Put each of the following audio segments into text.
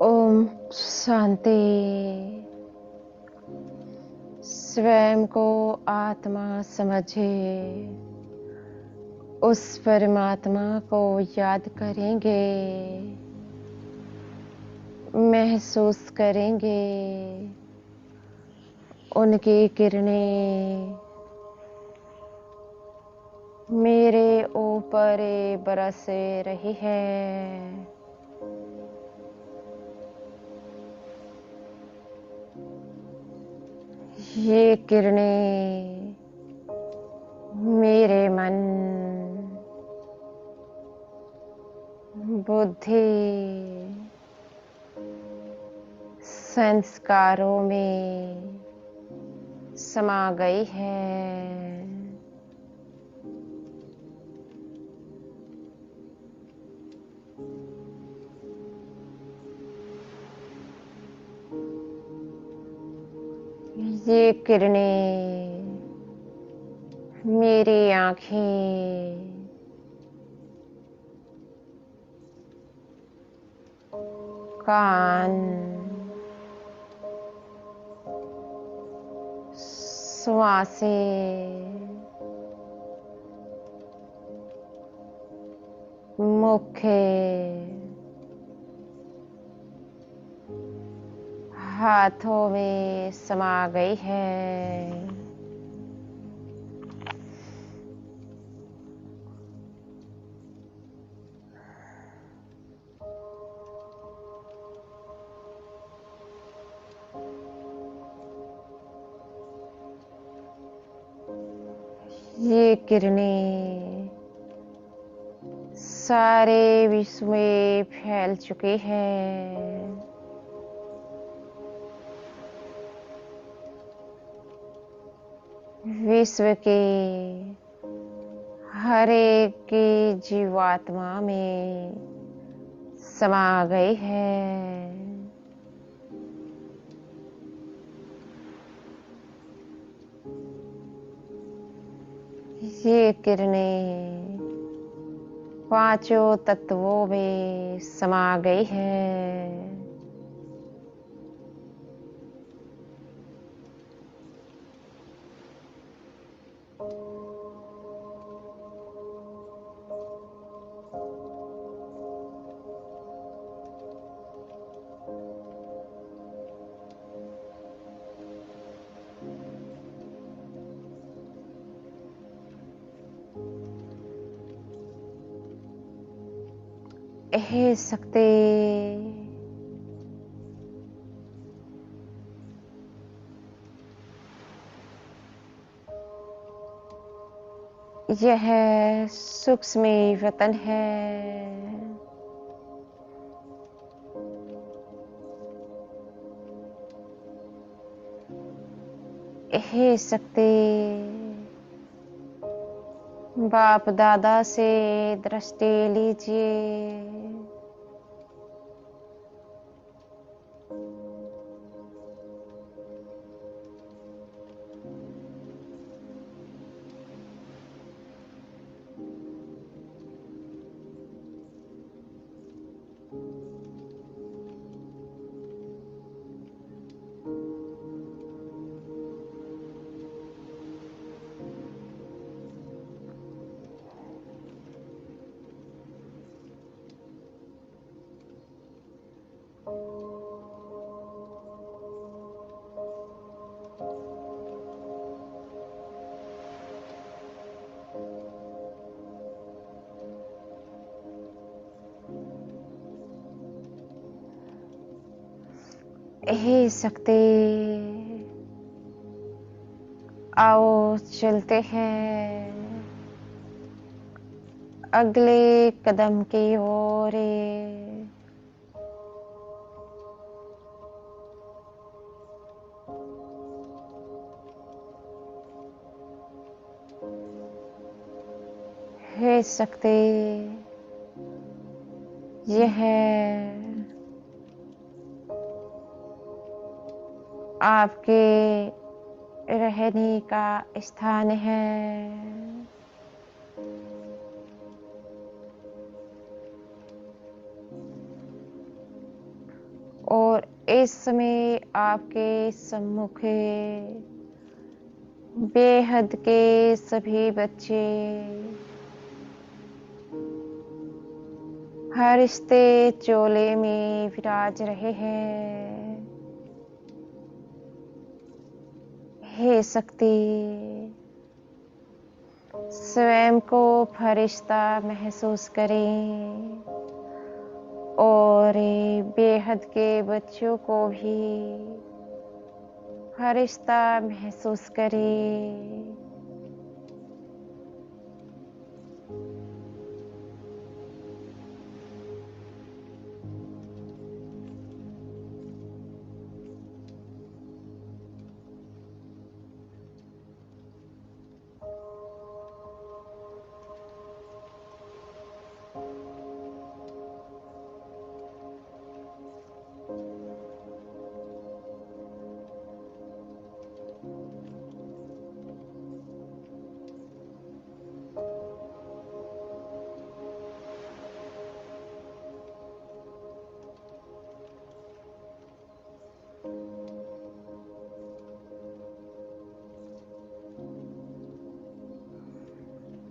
ओम शांति। स्वयं को आत्मा समझे, उस परमात्मा को याद करेंगे, महसूस करेंगे उनकी किरणें मेरे ऊपर बरस रही है। ये किरणें मेरे मन, बुद्धि, संस्कारों में समा गई है। ये किरणें मेरी आँखें, कान, श्वासें, मुख, हाथों में समा गई है। ये किरणें सारे विश्व में फैल चुकी है। विश्व के हर एक की जीवात्मा में समा गई है। ये किरणें पांचों तत्वों में समा गई है। हे शक्ति, यह सूक्ष्म वतन है। हे शक्ति, बाप दादा से दृष्टि लीजिए। हे शक्ति, आओ चलते हैं अगले कदम की ओर। हे शक्ति, यह आपके रहने का स्थान है। और इस समय आपके सम्मुख बेहद के सभी बच्चे हर रिश्ते चोले में विराज रहे हैं। हे शक्ति, स्वयं को फरिश्ता महसूस करें और बेहद के बच्चों को भी फरिश्ता महसूस करें।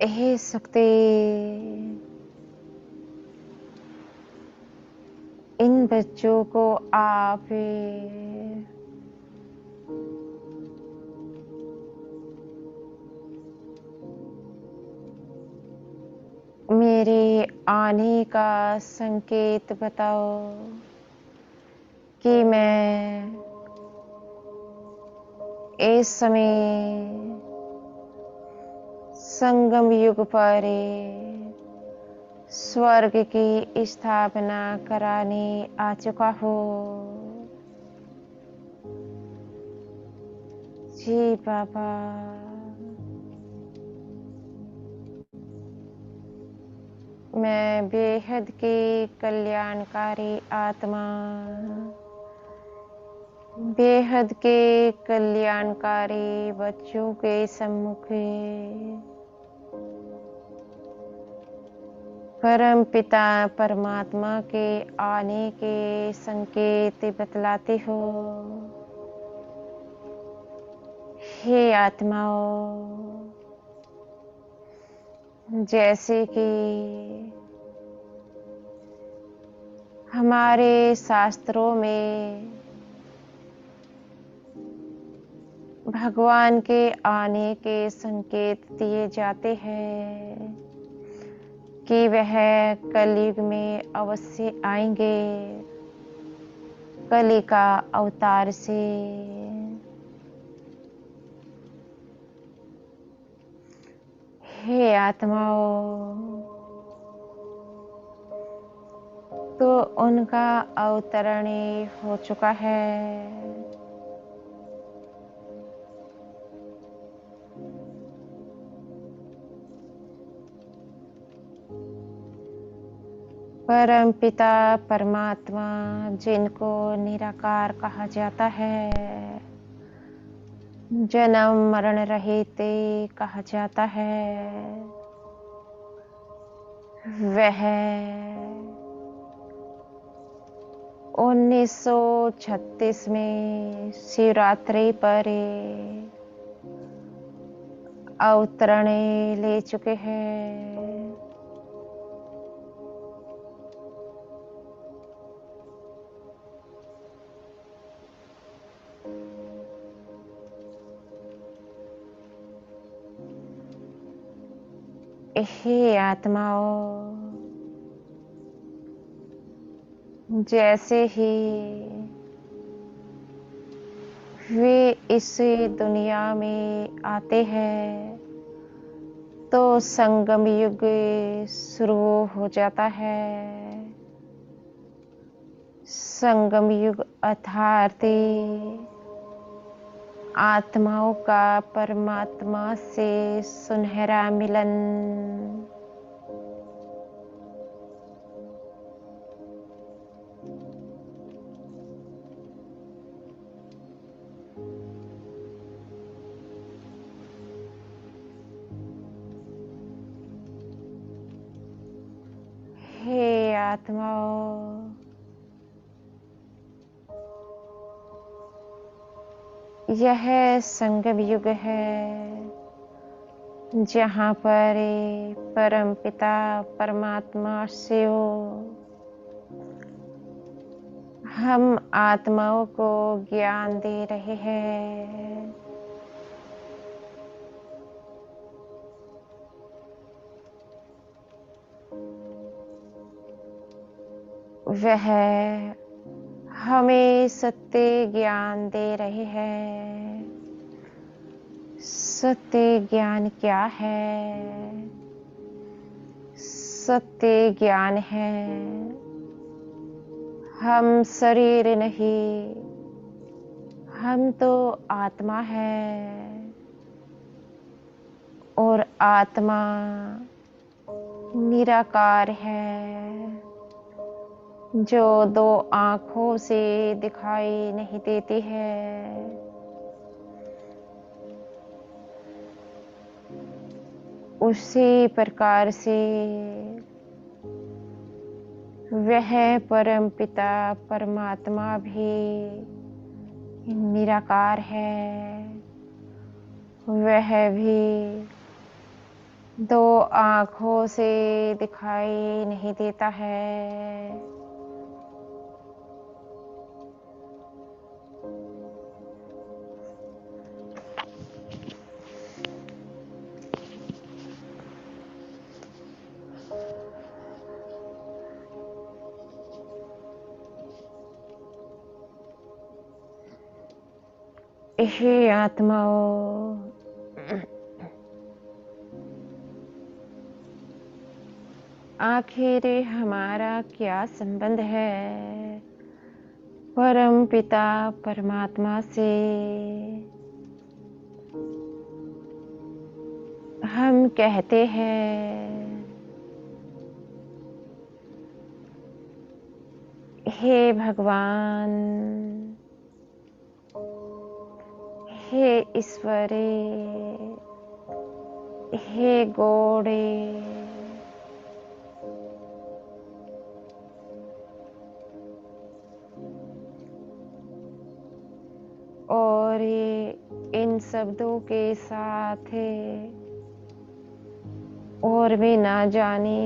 हे शक्ति, इन बच्चों को आप मेरे आने का संकेत बताओ कि मैं इस समय संगम युग पर स्वर्ग की स्थापना कराने आ चुका हूँ। जी बाबा, मैं बेहद की कल्याणकारी आत्मा, बेहद के कल्याणकारी बच्चों के सम्मुख परम पिता परमात्मा के आने के संकेत बतलाती हो। हे आत्माओं, जैसे कि हमारे शास्त्रों में भगवान के आने के संकेत दिए जाते हैं कि वह कलयुग में अवश्य आएंगे, कली का अवतार से। हे आत्माओं, तो उनका अवतरण हो चुका है। परम पिता परमात्मा, जिनको निराकार कहा जाता है, जन्म मरण रहित कहा जाता है, वह 1936 में शिवरात्रि पर अवतरण ले चुके हैं। हे आत्माओं, जैसे ही वे इस दुनिया में आते हैं तो संगम युग शुरू हो जाता है। संगम युग अर्थात आत्माओं का परमात्मा से सुनहरा मिलन। हे आत्माओं, यह संगम युग है जहाँ पर परम पिता परमात्मा शिव हम आत्माओं को ज्ञान दे रहे हैं। वह हमें सत्य ज्ञान दे रहे हैं। सत्य ज्ञान क्या है? सत्य ज्ञान है हम शरीर नहीं, हम तो आत्मा है और आत्मा निराकार है जो दो आंखों से दिखाई नहीं देती है। उसी प्रकार से वह परम पिता परमात्मा भी निराकार है। वह भी दो आंखों से दिखाई नहीं देता है। हे आत्माओं, आखिर हमारा क्या संबंध है परम पिता परमात्मा से? हम कहते हैं हे भगवान, हे ईश्वरी, हे गौड़े, और इन शब्दों के साथ और भी ना जाने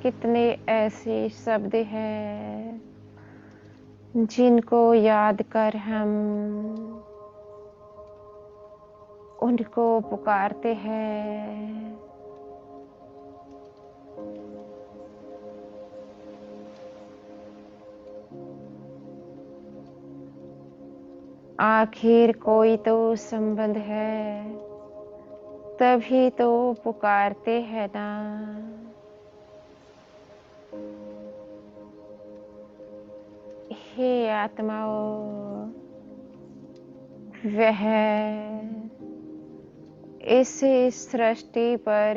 कितने ऐसे शब्द हैं जिनको याद कर हम उनको पुकारते हैं। आखिर कोई तो संबंध है, तभी तो पुकारते हैं ना। हे आत्माओं, वह इस सृष्टि पर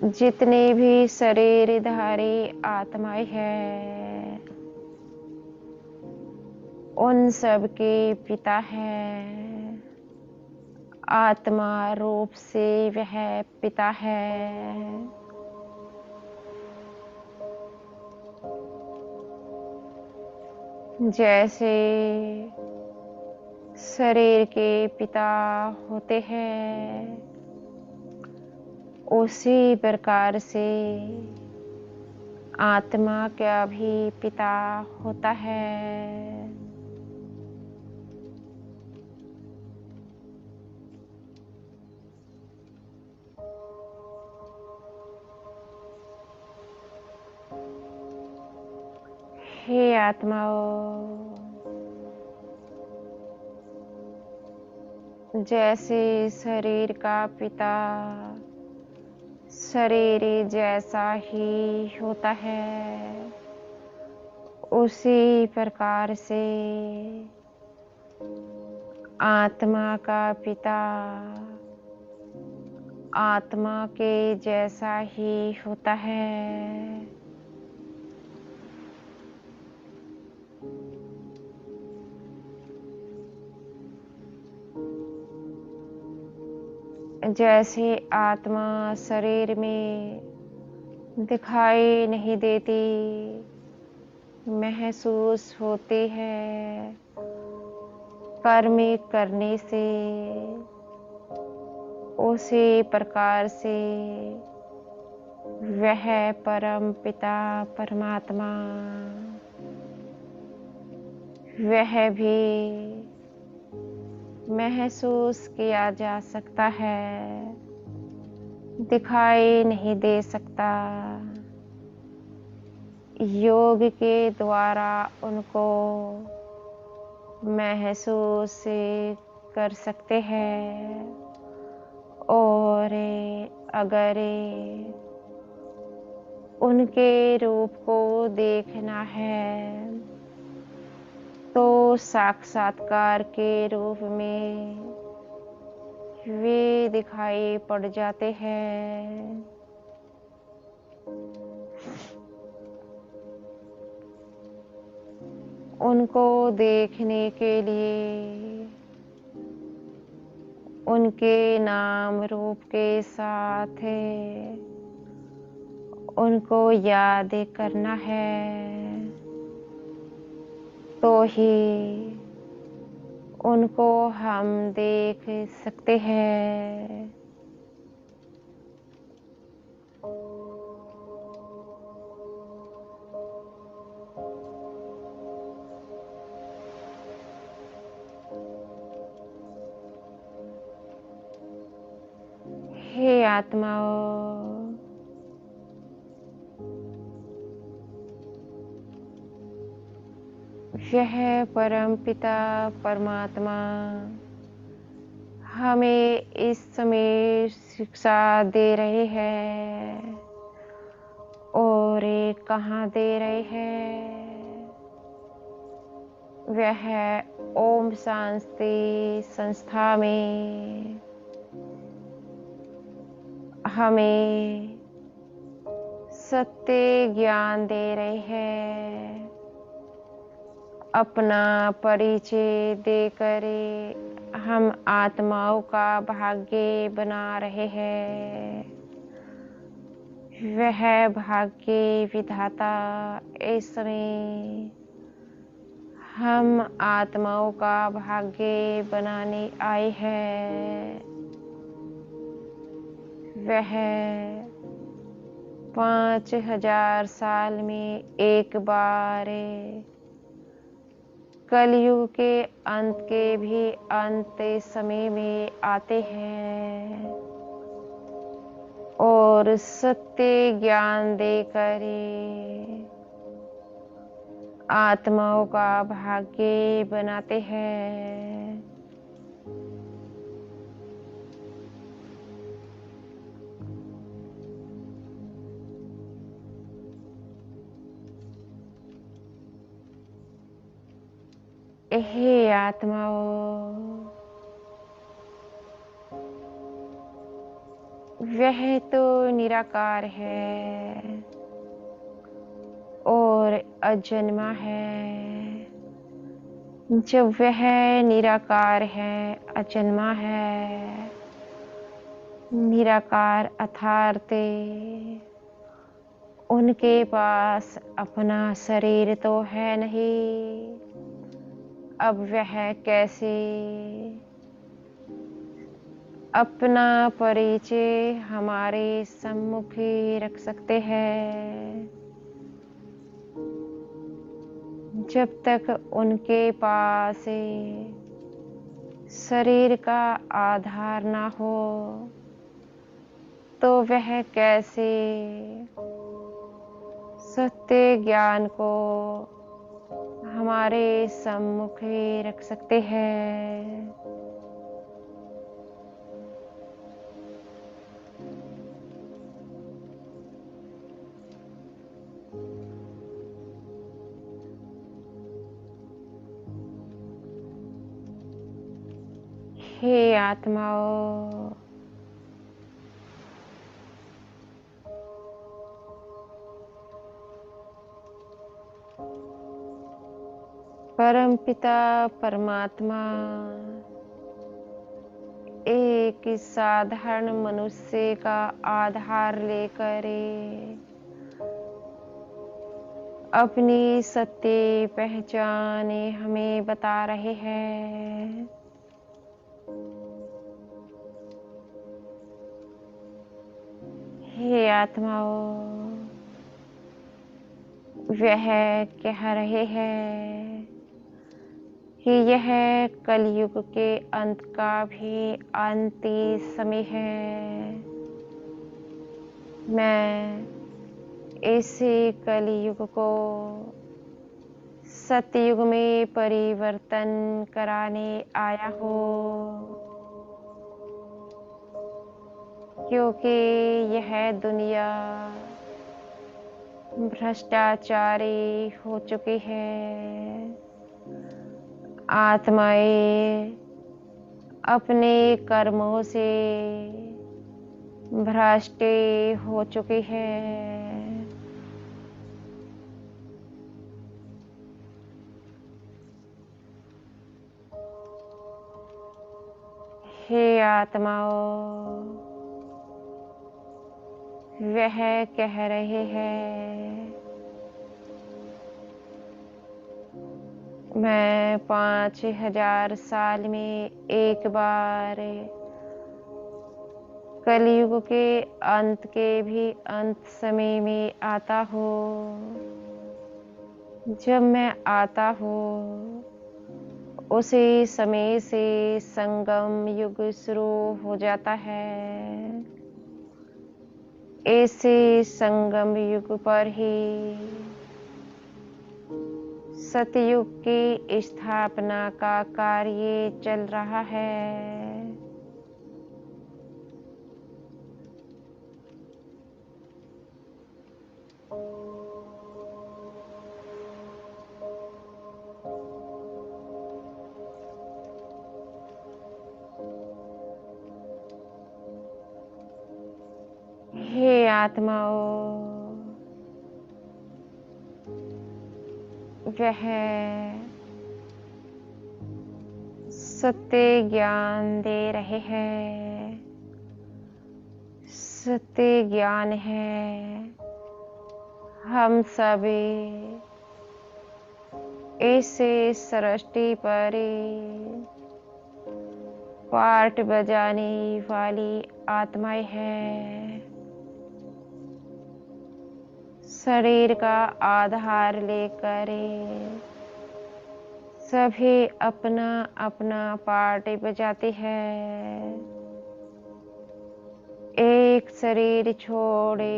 जितने भी शरीरधारी आत्माएं हैं उन सब के पिता है। आत्मा रूप से वह पिता है। जैसे शरीर के पिता होते हैं उसी प्रकार से आत्मा का भी पिता होता है। हे आत्माओं, जैसे शरीर का पिता शरीर जैसा ही होता है उसी प्रकार से आत्मा का पिता आत्मा के जैसा ही होता है। जैसे आत्मा शरीर में दिखाई नहीं देती, महसूस होती है, कर्म करने से उसी प्रकार से वह परम पिता परमात्मा वह भी महसूस किया जा सकता है, दिखाई नहीं दे सकता। योग के द्वारा उनको महसूस कर सकते हैं। और अगर उनके रूप को देखना है तो साक्षात्कार के रूप में वे दिखाई पड़ जाते हैं। उनको देखने के लिए उनके नाम रूप के साथ उनको याद करना है, तो ही उनको हम देख सकते हैं। हे आत्माओं, यह परम पिता परमात्मा हमें इस समय शिक्षा दे रहे हैं। और कहाँ दे रहे हैं? वह ओम शांति संस्था में हमें सत्य ज्ञान दे रहे हैं। अपना परिचय देकर हम आत्माओं का भाग्य बना रहे हैं। वह भाग्य विधाता इस समय हम आत्माओं का भाग्य बनाने आए हैं। वह 5000 साल में एक बार कलयुग के अंत के भी अंत समय में आते हैं और सत्य ज्ञान देकर आत्माओं का भाग्य बनाते हैं। हे आत्माओं, वह तो निराकार है और अजन्मा है। जब वह निराकार है, अजन्मा है, निराकार अर्थात उनके पास अपना शरीर तो है नहीं। अब वह कैसे अपना परिचय हमारे सम्मुख रख सकते हैं जब तक उनके पास शरीर का आधार ना हो। तो वह कैसे सत्य ज्ञान को हमारे सम्मुख रख सकते हैं। हे आत्माओं, परम पिता परमात्मा एक साधारण मनुष्य का आधार लेकर अपनी सत्य पहचान हमें बता रहे हैं। हे आत्माओं, वह कह रहे हैं कि यह कलयुग के अंत का भी अंतिम समय है। मैं इसी कलयुग को सतयुग में परिवर्तन कराने आया हूँ, क्योंकि यह दुनिया भ्रष्टाचारी हो चुकी है। आत्माएं अपने कर्मों से भ्रष्ट हो चुकी है। हे आत्माओं, वह कह रहे हैं, मैं 5000 साल में एक बार कलयुग के अंत के भी अंत समय में आता हूँ। जब मैं आता हूँ, उसी समय से संगम युग शुरू हो जाता है। ऐसे संगम युग पर ही सतयुग की स्थापना का कार्य चल रहा है। हे आत्माओं, वह सत्य ज्ञान दे रहे हैं। सत्य ज्ञान है, हम सभी ऐसे सृष्टि पर पार्ट बजाने वाली आत्माएं हैं। शरीर का आधार लेकर सभी अपना अपना पार्ट बजाते हैं। एक शरीर छोड़े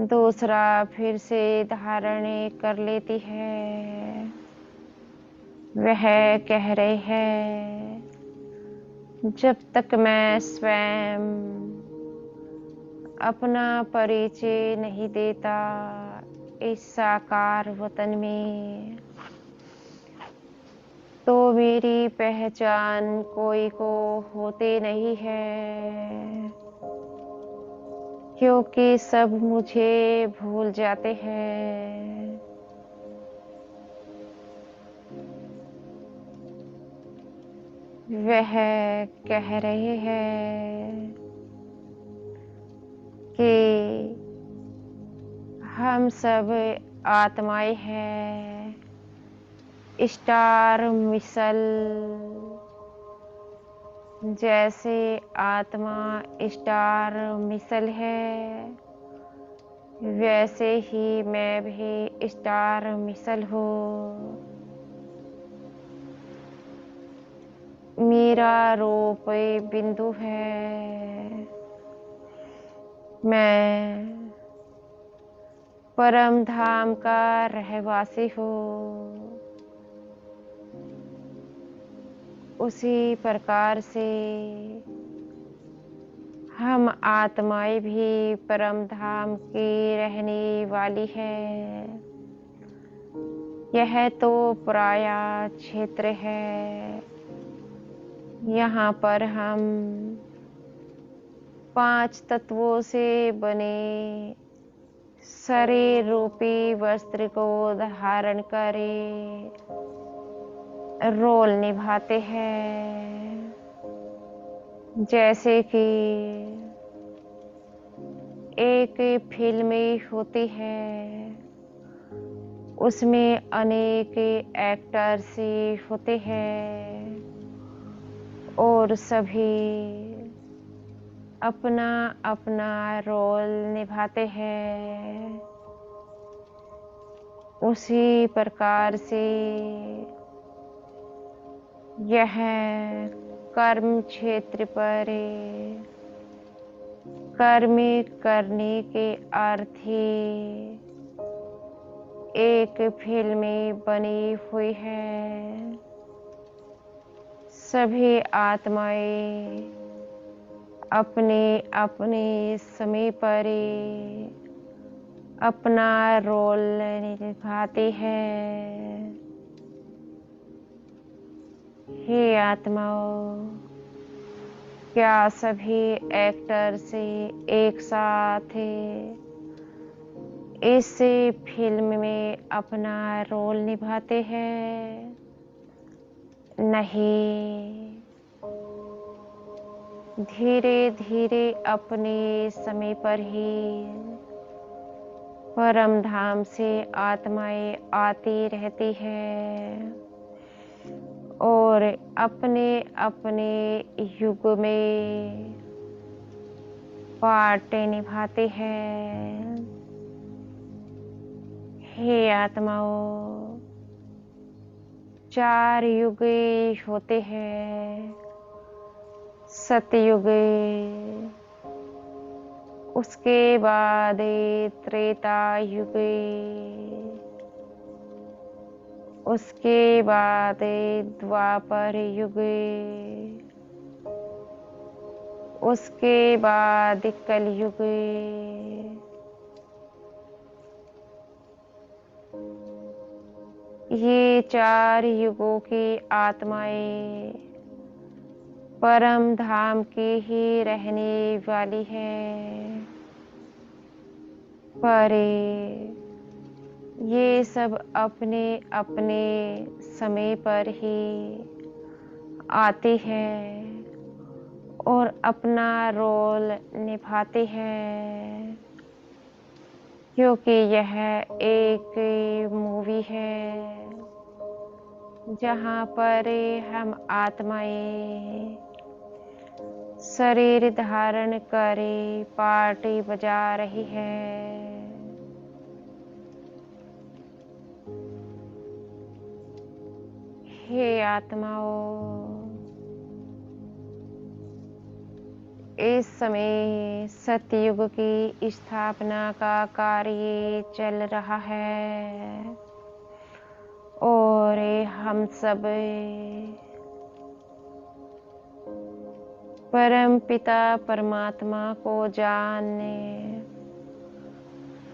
दूसरा फिर से धारण कर लेती है। वह कह रहे हैं, जब तक मैं स्वयं अपना परिचय नहीं देता इस साकार वतन में, तो मेरी पहचान कोई को होते नहीं है, क्योंकि सब मुझे भूल जाते हैं। वह कह रहे हैं कि हम सब आत्माएं हैं। स्टार मिसल जैसे आत्मा स्टार मिसल है, वैसे ही मैं भी स्टार मिसल हूँ। मेरा रूप बिंदु है। मैं परम धाम का रहवासी हूँ। उसी प्रकार से हम आत्माएं भी परम धाम की रहने वाली है। यह तो पराया क्षेत्र है। यहाँ पर हम 5 तत्वों से बने शरीर रूपी वस्त्र को धारण करे रोल निभाते हैं। जैसे कि एक फिल्म होती है, उसमें अनेक एक्टर्स होते हैं और सभी अपना अपना रोल निभाते हैं। उसी प्रकार से यह कर्म क्षेत्र पर कर्म करने के अर्थ ही एक फिल्म बनी हुई है। सभी आत्माएं अपने अपने समय पर अपना रोल निभाती है। हे आत्माओं, क्या सभी एक्टर से एक साथ इस फिल्म में अपना रोल निभाते हैं? नहीं, धीरे धीरे अपने समय पर ही परम धाम से आत्माएं आती रहती है और अपने अपने युग में पार्ट निभाते हैं। हे आत्माओं, 4 युग होते हैं। सतयुग, उसके बाद त्रेता युग, उसके बाद द्वापर युग, उसके बाद कलयुग। ये 4 युगों की आत्माएं परम धाम की ही रहने वाली है। पर ये सब अपने अपने समय पर ही आती है और अपना रोल निभाती है, क्योंकि यह एक मूवी है जहाँ पर हम आत्माएं शरीर धारण करे पार्टी बजा रही है। हे आत्माओं, इस समय सतयुग की स्थापना का कार्य चल रहा है और हम सब परम पिता परमात्मा को जानने,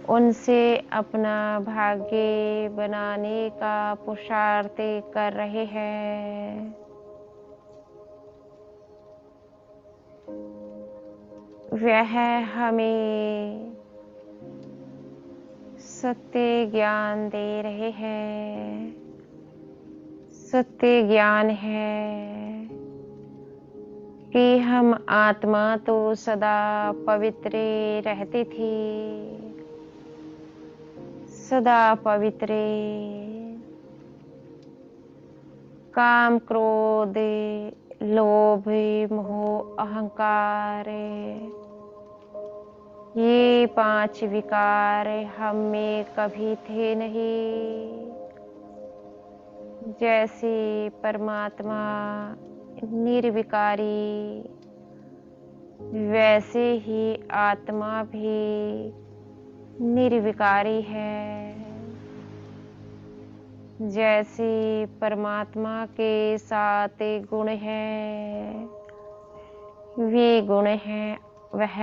उनसे अपना भाग्य बनाने का पुरुषार्थ कर रहे हैं। वह हमें सत्य ज्ञान दे रहे हैं। सत्य ज्ञान है कि हम आत्मा तो सदा पवित्र रहती थी, सदा पवित्र। काम क्रोध लोभ मोह अहंकार, ये 5 विकार हम में कभी थे नहीं। जैसे परमात्मा निर्विकारी, वैसे ही आत्मा भी निर्विकारी है। जैसे परमात्मा के 7 गुण हैं, वे गुण हैं, वह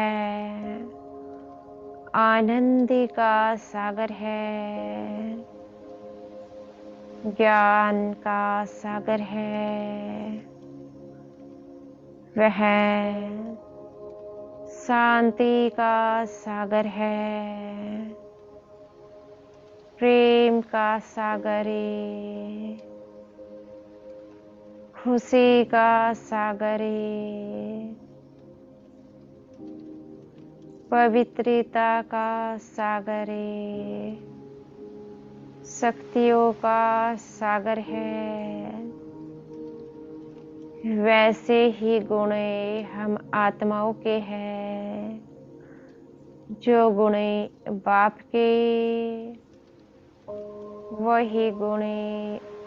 आनंद का सागर है, ज्ञान का सागर है, वह शांति का सागर है, प्रेम का सागर, खुशी का सागर, पवित्रता का सागर, शक्तियों का सागर है, वैसे ही गुण हम आत्माओं के हैं। जो गुण बाप के, वही गुण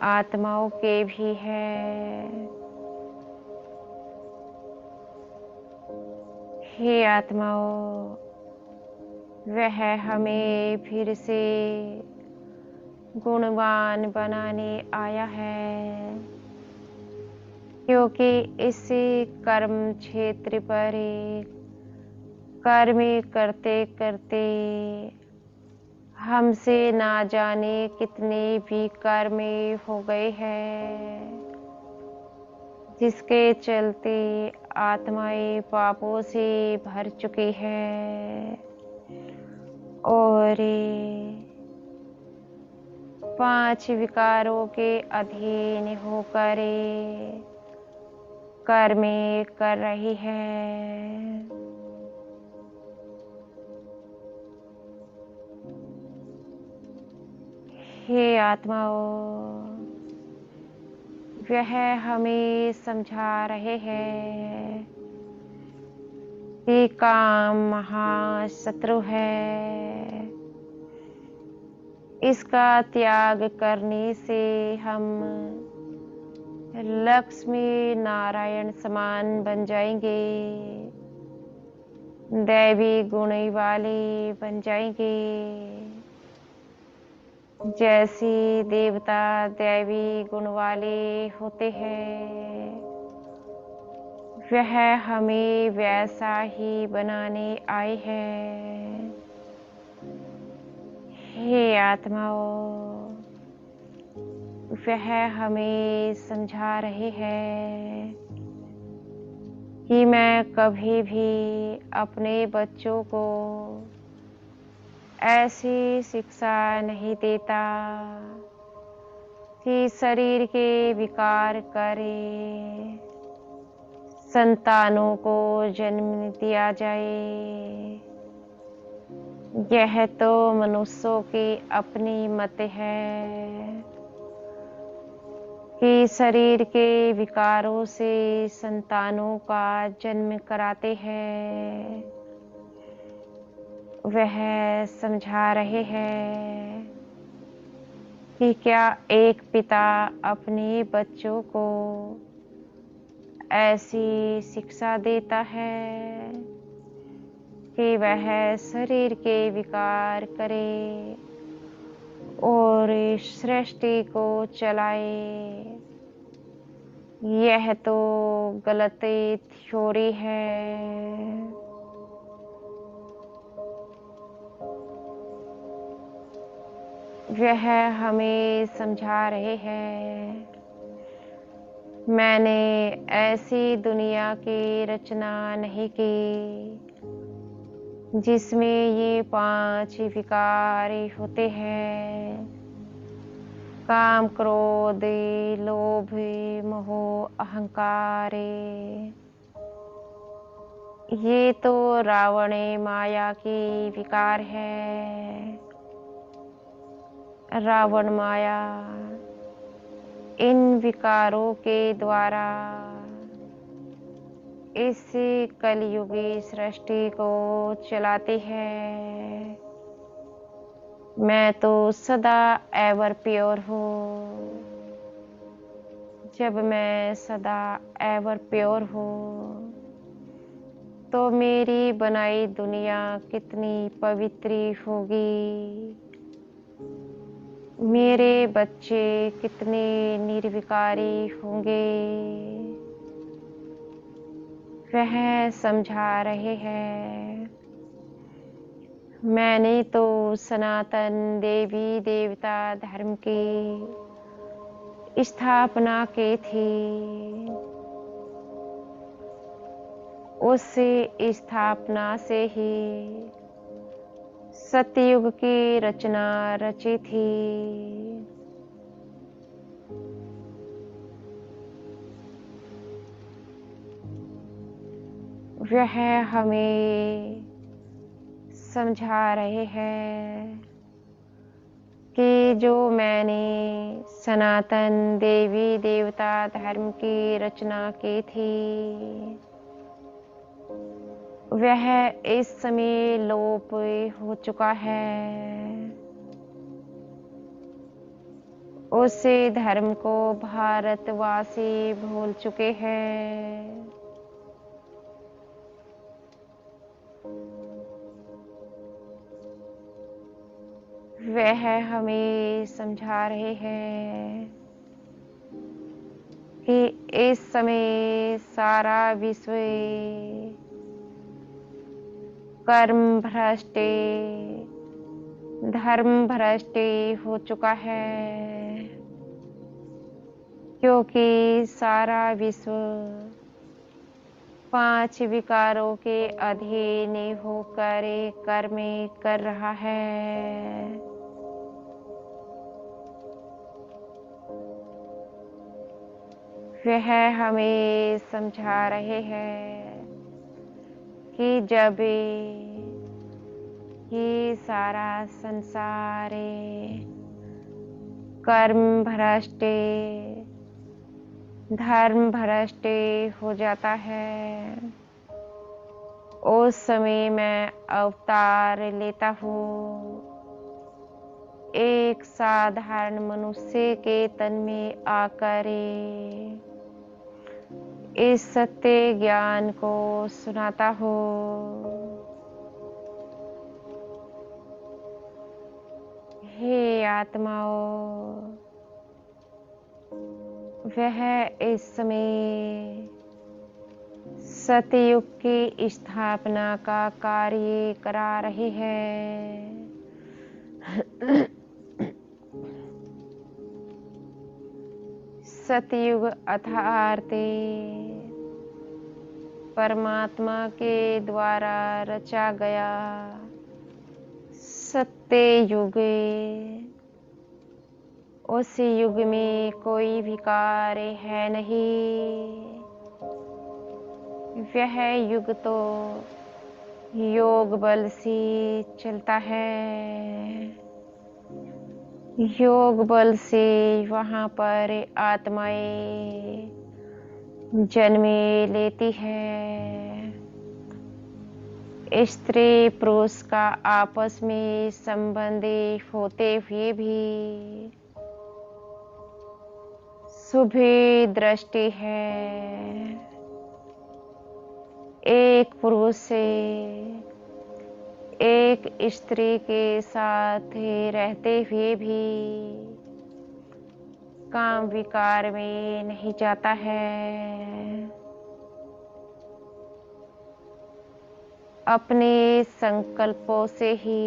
आत्माओं के भी है। हे आत्माओं, वह हमें फिर से गुणवान बनाने आया है, क्योंकि इस कर्म क्षेत्र पर कर्म करते करते हमसे ना जाने कितने भी कर्म हो गए हैं, जिसके चलते आत्माएं पापों से भर चुकी है और 5 विकारों के अधीन होकर कर्म कर रही है। हे आत्माओं, वह हमें समझा रहे हैं कि काम महाशत्रु है। इसका त्याग करने से हम लक्ष्मी नारायण समान बन जाएंगे, दैवी गुण वाले बन जाएंगे। जैसे देवता दैवी गुण वाले होते हैं, वह हमें वैसा ही बनाने आए हैं। हे आत्माओं, वह हमें समझा रहे हैं कि मैं कभी भी अपने बच्चों को ऐसी शिक्षा नहीं देता कि शरीर के विकार करे, संतानों को जन्म दिया जाए। यह तो मनुष्यों की अपनी मत है कि शरीर के विकारों से संतानों का जन्म कराते हैं। वह समझा रहे हैं कि क्या एक पिता अपने बच्चों को ऐसी शिक्षा देता है कि वह शरीर के विकार करे और सृष्टि को चलाए। यह तो गलत थ्योरी है। वह हमें समझा रहे हैं, मैंने ऐसी दुनिया की रचना नहीं की जिसमें ये 5 विकार होते हैं, काम क्रोध लोभ मोह अहंकार। ये तो रावण माया की विकार है। रावण माया इन विकारों के द्वारा इस कलयुगी सृष्टि को चलाती है। मैं तो सदा एवर प्योर हूँ। जब मैं सदा एवर प्योर हूँ तो मेरी बनाई दुनिया कितनी पवित्र होगी, मेरे बच्चे कितने निर्विकारी होंगे। वह समझा रहे हैं, मैंने तो सनातन देवी देवता धर्म की स्थापना की थी। उस स्थापना से ही सतयुग की रचना रची थी। वह हमें समझा रहे हैं, कि जो मैंने सनातन देवी देवता धर्म की रचना की थी, वह इस समय लोप हो चुका है। उसी धर्म को भारतवासी भूल चुके हैं। वह हमें समझा रहे हैं कि इस समय सारा विश्व कर्म भ्रष्ट, धर्म भ्रष्ट हो चुका है, क्योंकि सारा विश्व 5 विकारों के अधीन होकर कर्म कर रहा है। वह हमें समझा रहे हैं कि जब ये सारा संसार कर्म भ्रष्ट, धर्म भ्रष्ट हो जाता है, उस समय मैं अवतार लेता हूँ। एक साधारण मनुष्य के तन में आकर इस सत्य ज्ञान को सुनाता हूँ। हे आत्माओं, वह इस समय सतयुग की स्थापना का कार्य करा रहे हैं। सतयुग अर्थात परमात्मा के द्वारा रचा गया सत्य युग। उस युग में कोई विकार है नहीं। वह युग तो योग बल से चलता है। योग बल से वहाँ पर आत्माएं जन्म लेती है। स्त्री पुरुष का आपस में संबंध होते हुए भी शुभ दृष्टि है। एक पुरुष से एक स्त्री के साथ रहते हुए भी काम विकार में नहीं जाता है। अपने संकल्पों से ही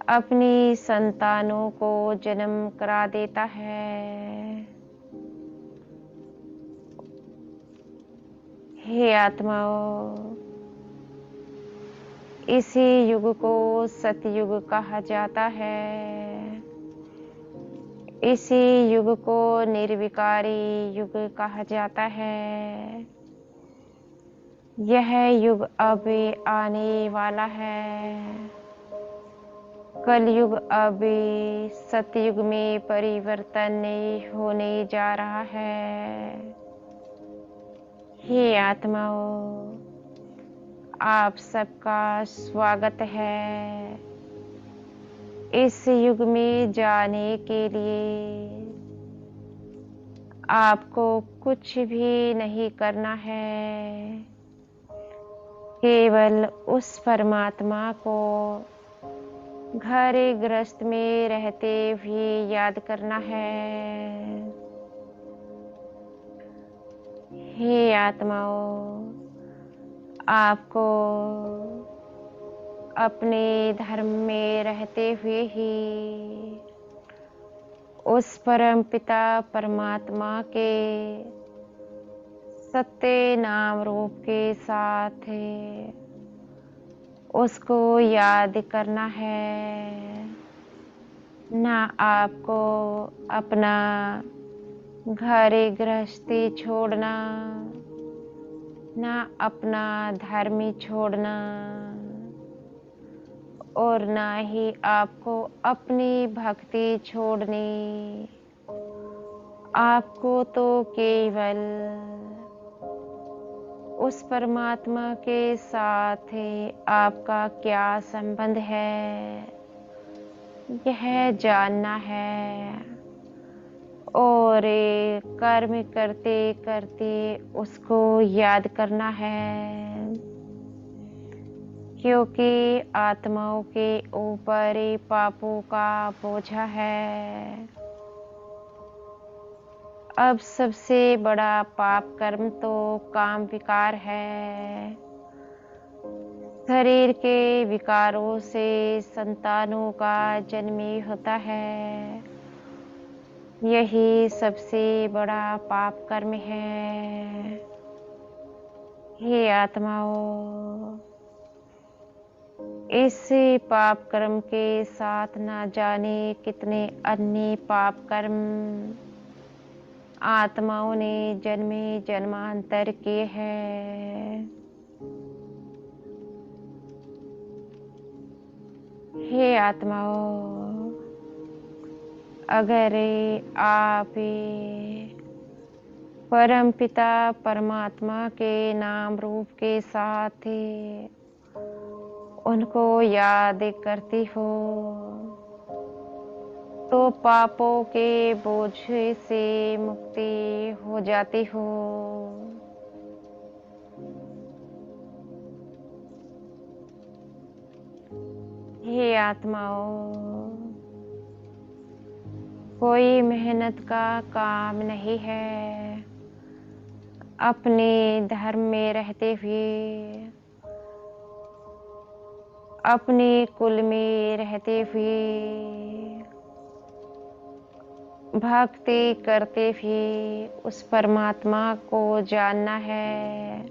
अपनी संतानों को जन्म करा देता है। हे आत्माओं, इसी युग को सतयुग कहा जाता है। इसी युग को निर्विकारी युग कहा जाता है। यह युग अब आने वाला है। कलयुग अब सतयुग में परिवर्तन होने जा रहा है। हे आत्माओं, आप सबका स्वागत है। इस युग में जाने के लिए आपको कुछ भी नहीं करना है। केवल उस परमात्मा को घर गृहस्थ में रहते हुए याद करना है। हे आत्माओं, आपको अपने धर्म में रहते हुए ही उस परम पिता परमात्मा के सत्य नाम रूप के साथ उसको याद करना है। ना आपको अपना घर गृहस्थी छोड़ना, ना अपना धर्म छोड़ना। और ना ही आपको अपनी भक्ति छोड़नी। आपको तो केवल उस परमात्मा के साथ आपका क्या संबंध है, यह जानना है। और कर्म करते करते उसको याद करना है, क्योंकि आत्माओं के ऊपर पापों का बोझा है। अब सबसे बड़ा पाप कर्म तो काम विकार है। शरीर के विकारों से संतानों का जन्म होता है। यही सबसे बड़ा पाप कर्म है। हे आत्माओं, इस पाप कर्म के साथ ना जाने कितने अन्य पाप कर्म आत्माओं ने जन्मे जन्मांतर किए हैं। हे आत्माओं, अगर आप परम पिता परमात्मा के नाम रूप के साथ उनको याद करती हो, तो पापों के बोझ से मुक्ति हो जाती हो। हे आत्माओं, कोई मेहनत का काम नहीं है। अपने धर्म में रहते हुए, अपने कुल में रहते हुए, भक्ति करते हुए उस परमात्मा को जानना है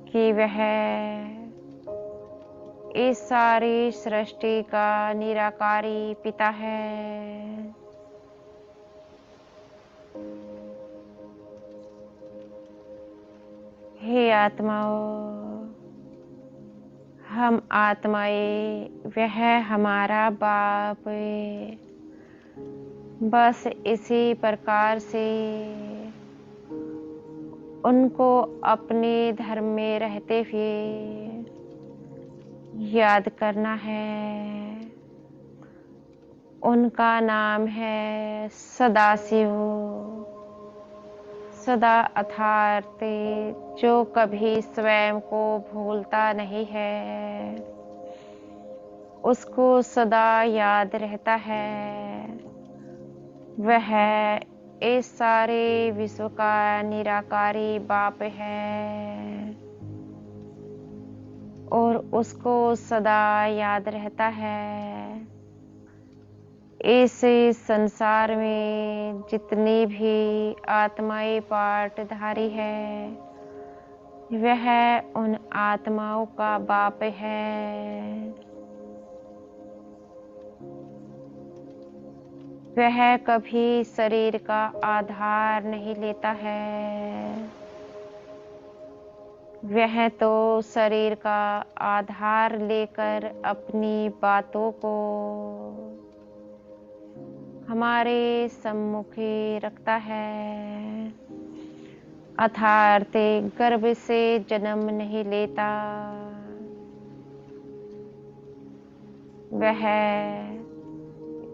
कि वह इस सारी सृष्टि का निराकारी पिता है। हे आत्माओं, हम आत्माएं, वह हमारा बाप बस इसी प्रकार से उनको अपने धर्म में रहते हुए याद करना है। उनका नाम है सदाशिव, सदा अर्थात जो कभी स्वयं को भूलता नहीं है, उसको सदा याद रहता है। वह इस सारे विश्व का निराकारी बाप है और उसको सदा याद रहता है। इस संसार में जितनी भी आत्माएं पाठधारी है, वह उन आत्माओं का बाप है। वह कभी शरीर का आधार नहीं लेता है। वह तो शरीर का आधार लेकर अपनी बातों को हमारे सम्मुख रखता है, अर्थात गर्भ से जन्म नहीं लेता। वह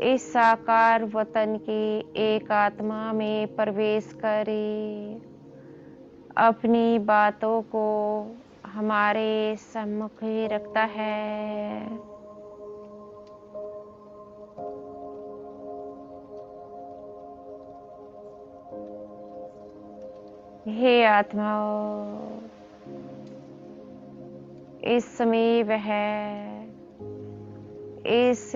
इस साकार वतन की एक आत्मा में प्रवेश करे, अपनी बातों को हमारे सम्मुख ही रखता है। हे आत्माओं, इस समय वह इस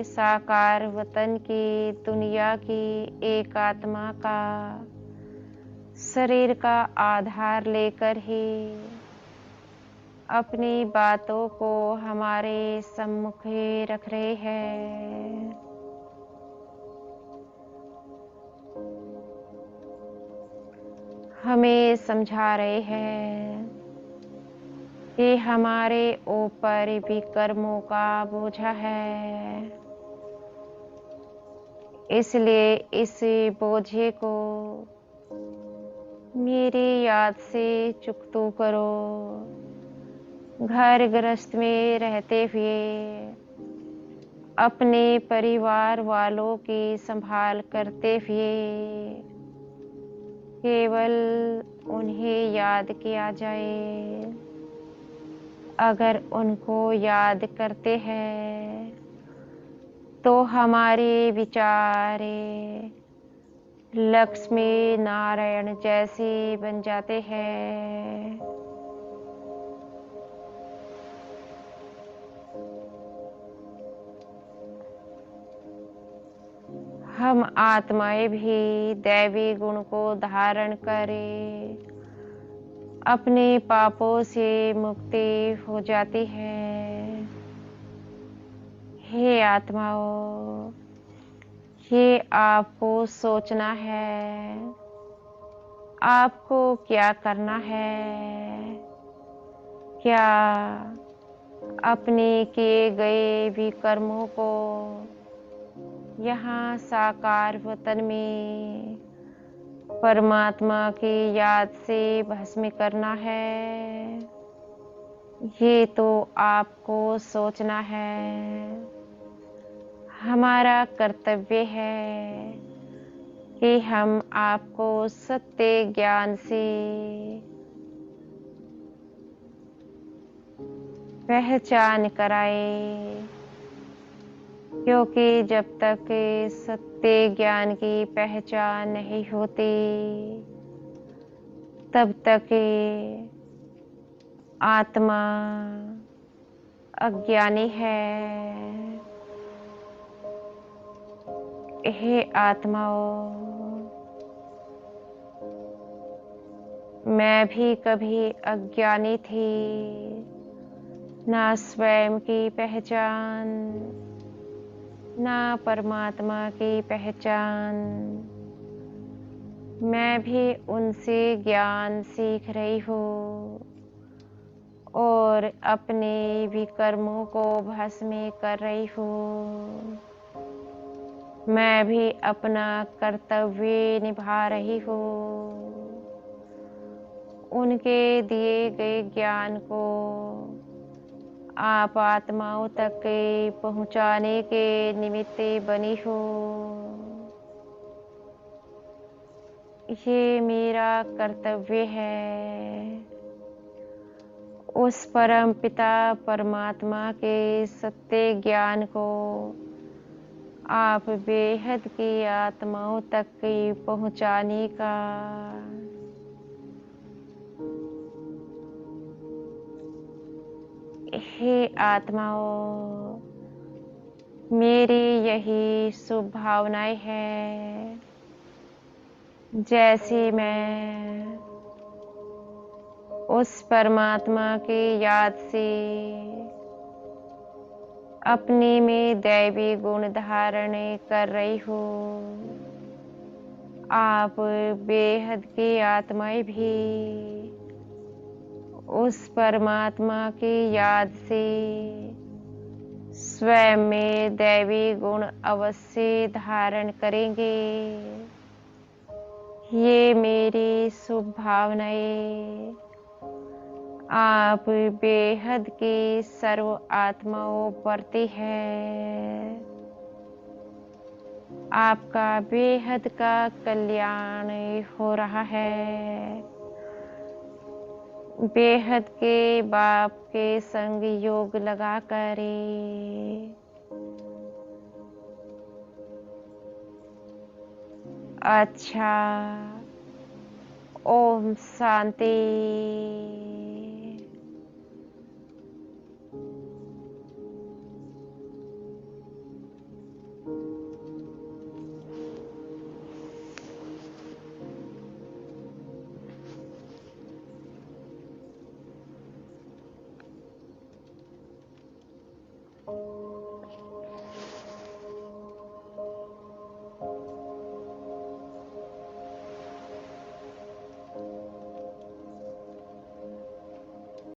साकार वतन की दुनिया की एक आत्मा का शरीर का आधार लेकर ही अपनी बातों को हमारे सम्मुख ही रख रहे हैं। हमें समझा रहे हैं ये हमारे ऊपर भी कर्मों का बोझा है, इसलिए इस बोझे को मेरी याद से चुकतो करो। घर गृहस्थ में रहते हुए अपने परिवार वालों की संभाल करते हुए केवल उन्हें याद किया जाए। अगर उनको याद करते हैं तो हमारे विचार लक्ष्मी नारायण जैसे बन जाते हैं। हम आत्माएं भी दैवी गुण को धारण करें अपने पापों से मुक्ति हो जाती है। हे आत्माओं, ये आपको सोचना है, आपको क्या करना है। क्या अपने किए गए भी कर्मों को यहाँ साकार वतन में परमात्मा की याद से भस्म करना है। ये तो आपको सोचना है। हमारा कर्तव्य है कि हम आपको सत्य ज्ञान से पहचान कराए, क्योंकि जब तक सत्य ज्ञान की पहचान नहीं होती तब तक आत्मा अज्ञानी है। हे आत्माओं, मैं भी कभी अज्ञानी थी, ना स्वयं की पहचान, ना परमात्मा की पहचान। मैं भी उनसे ज्ञान सीख रही हूँ और अपने विकर्मों को भस्म कर रही हूँ। मैं भी अपना कर्तव्य निभा रही हूँ। उनके दिए गए ज्ञान को आप आत्माओं तक पहुँचाने के निमित्त बनी हो। ये मेरा कर्तव्य है। उस परम पिता परमात्मा के सत्य ज्ञान को आप बेहद की आत्माओं तक पहुँचाने का हे आत्माओं, मेरी यही शुभ भावनाएं हैं। जैसे मैं उस परमात्मा की याद से अपने में दैवी गुण धारण कर रही हूँ, आप बेहद की आत्माएं भी उस परमात्मा की याद से स्वयं में दैवी गुण अवश्य धारण करेंगे। ये मेरी शुभ भावनाएं आप बेहद की सर्व आत्माओं प्रति है। आपका बेहद का कल्याण हो रहा है। बेहद के बाप के संग योग लगा कर अच्छा। ओम शांति।